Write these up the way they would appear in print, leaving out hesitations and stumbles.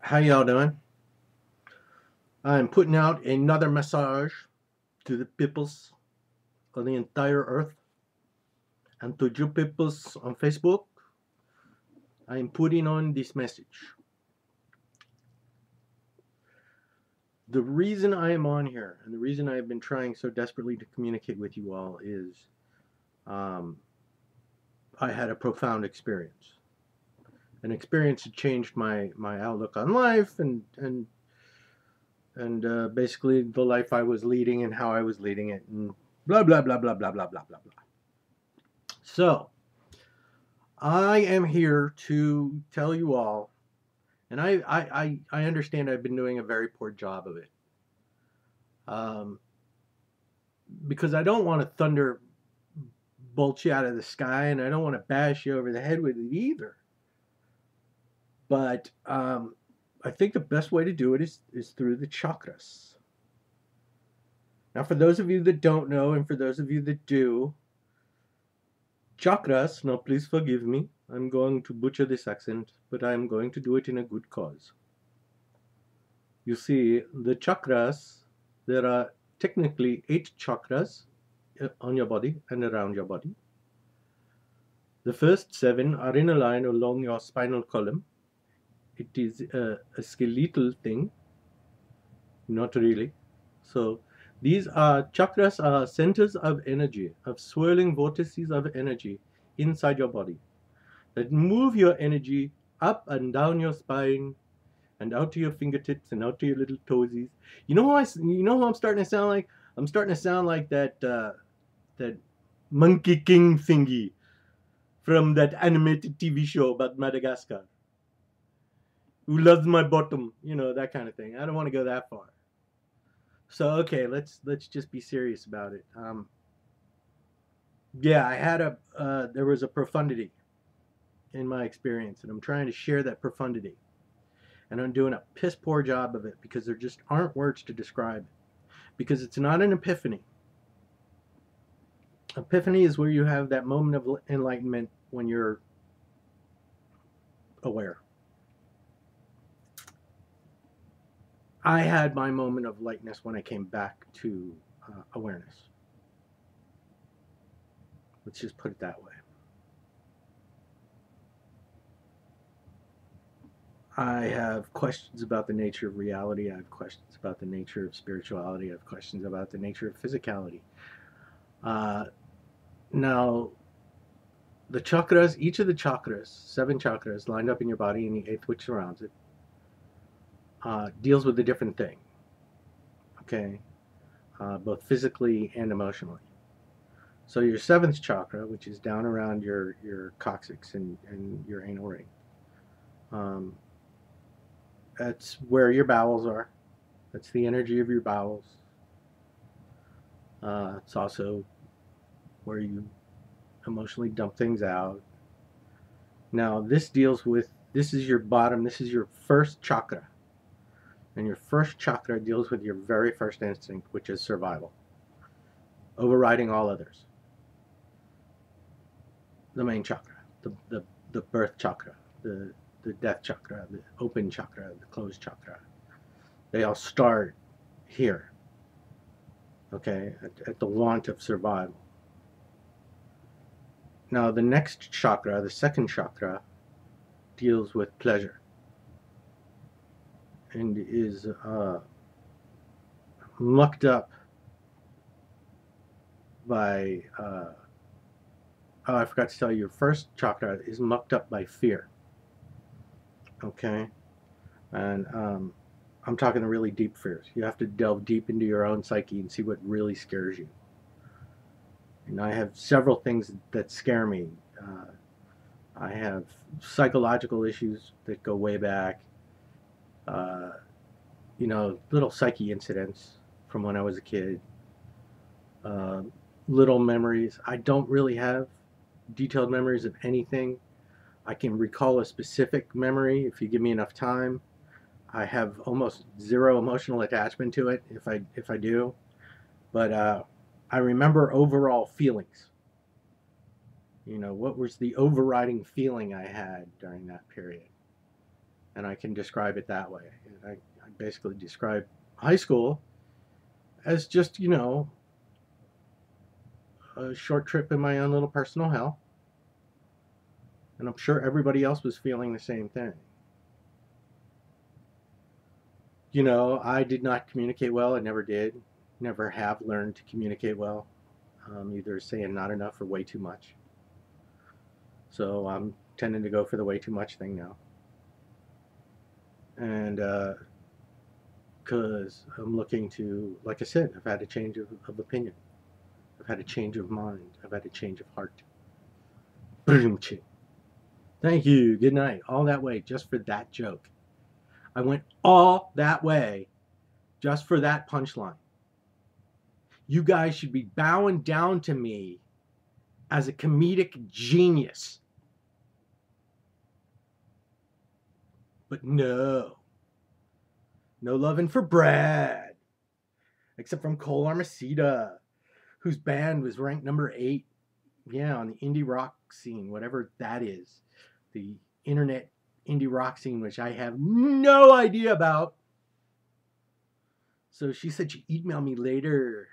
How y'all doing? I'm putting out another message to the peoples on the entire earth and to you peoples on Facebook. I'm putting on this message. The reason I am on here and the reason I've been trying so desperately to communicate with you all is um, I had a profound experience. An experience that changed my outlook on life and basically the life I was leading and how I was leading it and blah blah blah blah blah blah blah blah blah. So I am here to tell you all, and I understand I've been doing a very poor job of it, um, because I don't want to thunderbolt you out of the sky, and I don't want to bash you over the head with it either. But I think the best way to do it is through the chakras. Now, for those of you that don't know, and for those of you that do, chakras, now please forgive me, I'm going to butcher this accent, but I'm going to do it in a good cause. You see, the chakras, there are technically 8 chakras on your body and around your body. The first 7 are in a line along your spinal column. It is a skeletal thing, not really. So these are chakras are centers of energy, of swirling vortices of energy inside your body that move your energy up and down your spine and out to your fingertips and out to your little toesies. You know who I'm starting to sound like? I'm starting to sound like that Monkey King thingy from that animated TV show about Madagascar. Who loves my bottom? You know, that kind of thing. I don't want to go that far. So okay, let's just be serious about it. Yeah, I had there was a profundity in my experience, and I'm trying to share that profundity. And I'm doing a piss poor job of it because there just aren't words to describe it. Because it's not an epiphany. Epiphany is where you have that moment of enlightenment when you're aware. I had my moment of lightness when I came back to awareness. Let's just put it that way. I have questions about the nature of reality. I have questions about the nature of spirituality. I have questions about the nature of physicality. Now, the chakras, each of the chakras, 7 chakras lined up in your body and the 8th which surrounds it, deals with a different thing, okay, both physically and emotionally. So your 7th chakra, which is down around your coccyx and your anal ring, that's where your bowels are. That's the energy of your bowels. It's also where you emotionally dump things out. Now, this is your bottom, this is your first chakra. And your first chakra deals with your very first instinct, which is survival, overriding all others. The main chakra, the birth chakra, the death chakra, the open chakra, the closed chakra. They all start here, okay, at the want of survival. Now, the next chakra, the second chakra, deals with pleasure and is mucked up by, oh, I forgot to tell you, your first chakra is mucked up by fear, okay? And I'm talking the really deep fears. You have to delve deep into your own psyche and see what really scares you. And I have several things that scare me. I have psychological issues that go way back. You know, little psyche incidents from when I was a kid. Little memories. I don't really have detailed memories of anything. I can recall a specific memory if you give me enough time. I have almost zero emotional attachment to it if I do. But I remember overall feelings. You know, what was the overriding feeling I had during that period? and I can describe it that way. And I basically describe high school as just, you know, a short trip in my own little personal hell. And I'm sure everybody else was feeling the same thing. You know, I did not communicate well. I never did. Never have learned to communicate well. Either saying not enough or way too much. So I'm tending to go for the way too much thing now. And because I'm looking to, like I said, I've had a change of opinion. I've had a change of mind. I've had a change of heart. Thank you. Good night. All that way just for that joke. I went all that way just for that punchline. You guys should be bowing down to me as a comedic genius. But no. No loving for Brad. Except from Cole Armacida, whose band was ranked number 8. Yeah, on the indie rock scene, whatever that is. The internet indie rock scene, which I have no idea about. So she said she'd email me later.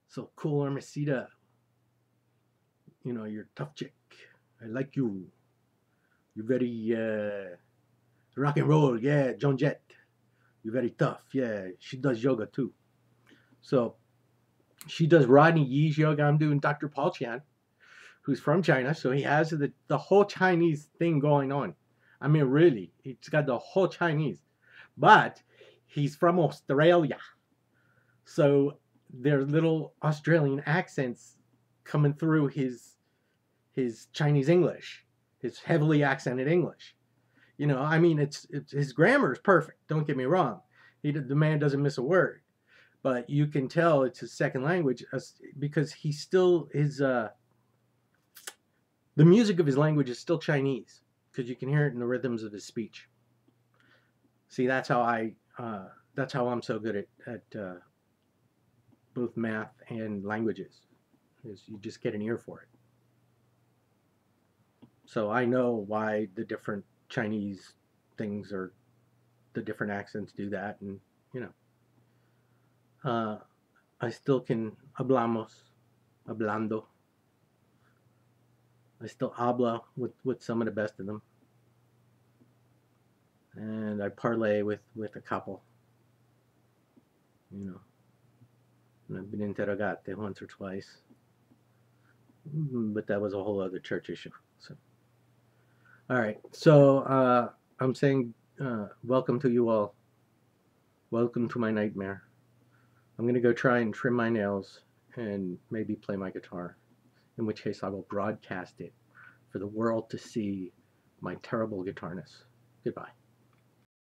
So Cole Armacida, you know, you're a tough chick. I like you. You're very rock and roll. Yeah, Joan Jett. You're very tough. Yeah, she does yoga too. So she does Rodney Yee's yoga. I'm doing Dr. Paul Chan, who's from China. So he has the whole Chinese thing going on. I mean, really, he's got the whole Chinese. But he's from Australia. So there's little Australian accents coming through his Chinese English, his heavily accented English. You know, I mean, it's his grammar is perfect. Don't get me wrong. The man doesn't miss a word, but you can tell it's his second language because he still is. The music of his language is still Chinese because you can hear it in the rhythms of his speech. See, that's how I'm so good at both math and languages. Is you just get an ear for it. So I know why the different Chinese things or the different accents do that, and you know, I still can hablando. I still habla with some of the best of them, and I parlay with a couple. You know, and I've been interrogate once or twice, but that was a whole other church issue. So, all right, so I'm saying welcome to you all. Welcome to my nightmare. I'm going to go try and trim my nails and maybe play my guitar, in which case I will broadcast it for the world to see my terrible guitarness. Goodbye.